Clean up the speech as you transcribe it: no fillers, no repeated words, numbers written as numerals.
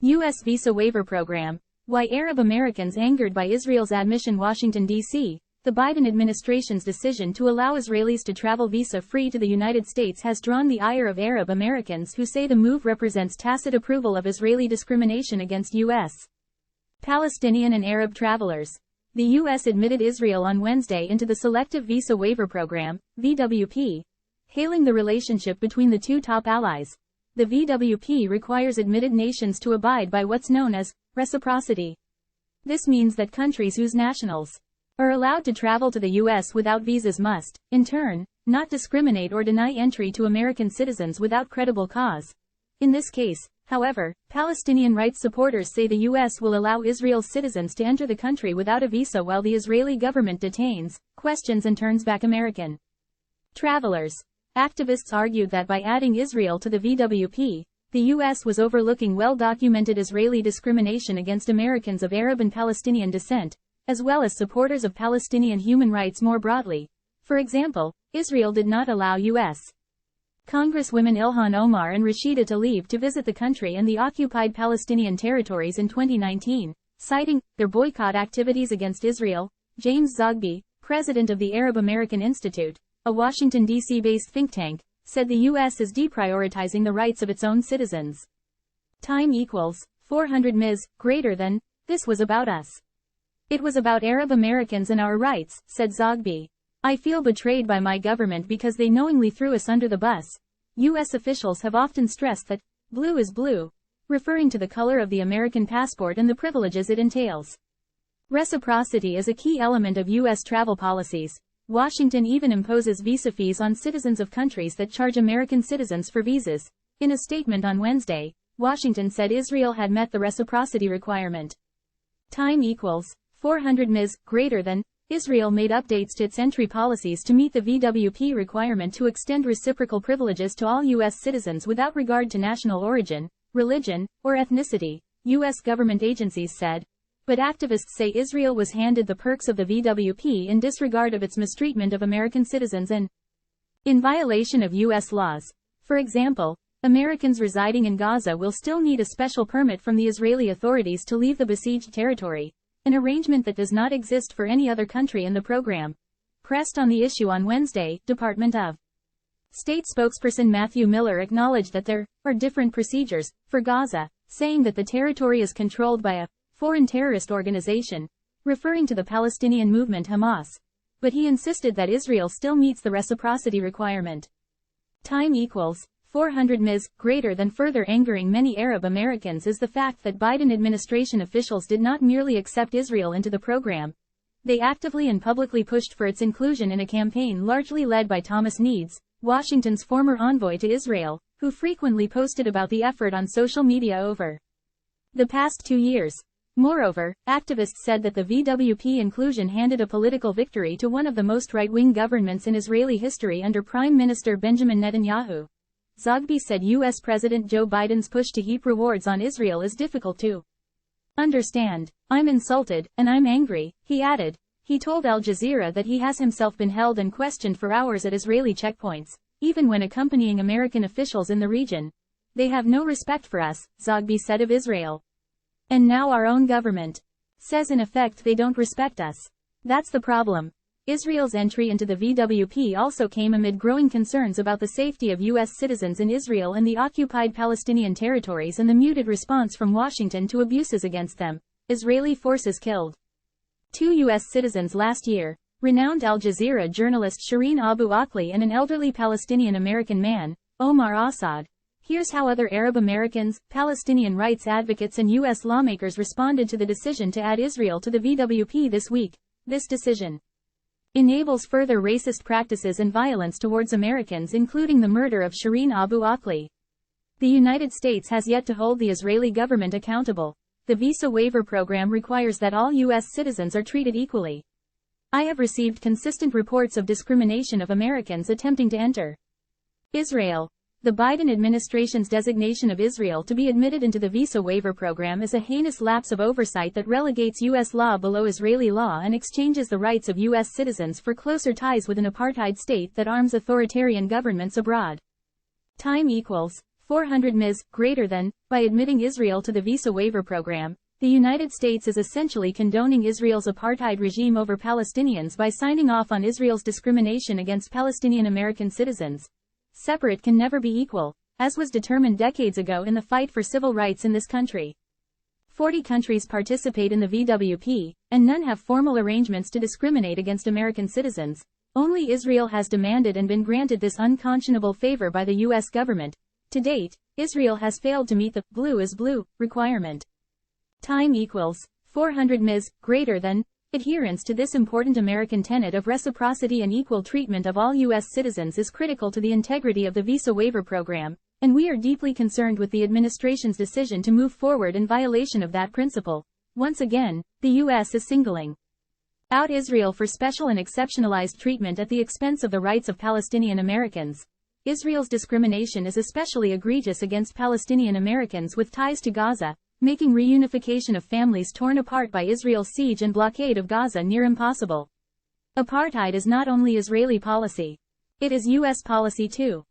US Visa Waiver Program. Why Arab Americans angered by Israel's admission. Washington, D.C. The Biden administration's decision to allow Israelis to travel visa-free to the United States has drawn the ire of Arab Americans who say the move represents tacit approval of Israeli discrimination against U.S. Palestinian and Arab travelers. The U.S. admitted Israel on Wednesday into the Selective Visa Waiver Program, VWP, hailing the relationship between the two top allies. The VWP requires admitted nations to abide by what's known as reciprocity. This means that countries whose nationals are allowed to travel to the U.S. without visas must, in turn, not discriminate or deny entry to American citizens without credible cause. In this case, however, Palestinian rights supporters say the U.S. will allow Israel's citizens to enter the country without a visa while the Israeli government detains, questions and turns back American travelers. Activists argued that by adding Israel to the VWP, the U.S. was overlooking well-documented Israeli discrimination against Americans of Arab and Palestinian descent, as well as supporters of Palestinian human rights more broadly. For example, Israel did not allow U.S. Congresswomen Ilhan Omar and Rashida Tlaib to visit the country and the occupied Palestinian territories in 2019, citing their boycott activities against Israel. James Zogby, president of the Arab American Institute, a Washington, D.C.-based think tank, said the U.S. is deprioritizing the rights of its own citizens. Time equals 400 ms. Greater than, this was about us. It was about Arab Americans and our rights, said Zogby. I feel betrayed by my government because they knowingly threw us under the bus. U.S. officials have often stressed that blue is blue, referring to the color of the American passport and the privileges it entails. Reciprocity is a key element of U.S. travel policies. Washington even imposes visa fees on citizens of countries that charge American citizens for visas. In a statement on Wednesday, Washington said Israel had met the reciprocity requirement. Time equals 400 ms. Greater than, Israel made updates to its entry policies to meet the VWP requirement to extend reciprocal privileges to all U.S. citizens without regard to national origin, religion, or ethnicity, U.S. government agencies said. But activists say Israel was handed the perks of the VWP in disregard of its mistreatment of American citizens and in violation of U.S. laws. For example, Americans residing in Gaza will still need a special permit from the Israeli authorities to leave the besieged territory, an arrangement that does not exist for any other country in the program. Pressed on the issue on Wednesday, Department of State spokesperson Matthew Miller acknowledged that there are different procedures for Gaza, saying that the territory is controlled by a foreign terrorist organization, referring to the Palestinian movement Hamas. But he insisted that Israel still meets the reciprocity requirement. Time equals 400 ms. Greater than. Further angering many Arab Americans is the fact that Biden administration officials did not merely accept Israel into the program. They actively and publicly pushed for its inclusion in a campaign largely led by Thomas Needs, Washington's former envoy to Israel, who frequently posted about the effort on social media over the past 2 years. Moreover, activists said that the VWP inclusion handed a political victory to one of the most right-wing governments in Israeli history under Prime Minister Benjamin Netanyahu. Zogby said U.S. President Joe Biden's push to heap rewards on Israel is difficult to understand. I'm insulted, and I'm angry, he added. He told Al Jazeera that he has himself been held and questioned for hours at Israeli checkpoints, even when accompanying American officials in the region. They have no respect for us, Zogby said of Israel. And now our own government says in effect they don't respect us. That's the problem. Israel's entry into the VWP also came amid growing concerns about the safety of U.S. citizens in Israel and the occupied Palestinian territories and the muted response from Washington to abuses against them. Israeli forces killed 2 U.S. citizens last year, renowned Al Jazeera journalist Shireen Abu Akleh and an elderly Palestinian-American man, Omar Assad. Here's how other Arab Americans, Palestinian rights advocates and U.S. lawmakers responded to the decision to add Israel to the VWP this week. This decision enables further racist practices and violence towards Americans, including the murder of Shireen Abu Akleh. The United States has yet to hold the Israeli government accountable. The Visa Waiver Program requires that all U.S. citizens are treated equally. I have received consistent reports of discrimination of Americans attempting to enter Israel. The Biden administration's designation of Israel to be admitted into the Visa Waiver Program is a heinous lapse of oversight that relegates U.S. law below Israeli law and exchanges the rights of U.S. citizens for closer ties with an apartheid state that arms authoritarian governments abroad. Time equals 400 ms. greater than, by admitting Israel to the Visa Waiver Program, the United States is essentially condoning Israel's apartheid regime over Palestinians by signing off on Israel's discrimination against Palestinian American citizens. Separate can never be equal, as was determined decades ago in the fight for civil rights in this country. 40 countries participate in the VWP, and none have formal arrangements to discriminate against American citizens. Only Israel has demanded and been granted this unconscionable favor by the U.S. government. To date, Israel has failed to meet the blue is blue requirement. Time equals 400 ms. greater than. Adherence to this important American tenet of reciprocity and equal treatment of all U.S. citizens is critical to the integrity of the Visa Waiver Program, and we are deeply concerned with the administration's decision to move forward in violation of that principle. Once again, the U.S. is singling out Israel for special and exceptionalized treatment at the expense of the rights of Palestinian Americans. Israel's discrimination is especially egregious against Palestinian Americans with ties to Gaza, making reunification of families torn apart by Israel's siege and blockade of Gaza near impossible. Apartheid is not only Israeli policy. It is U.S. policy too.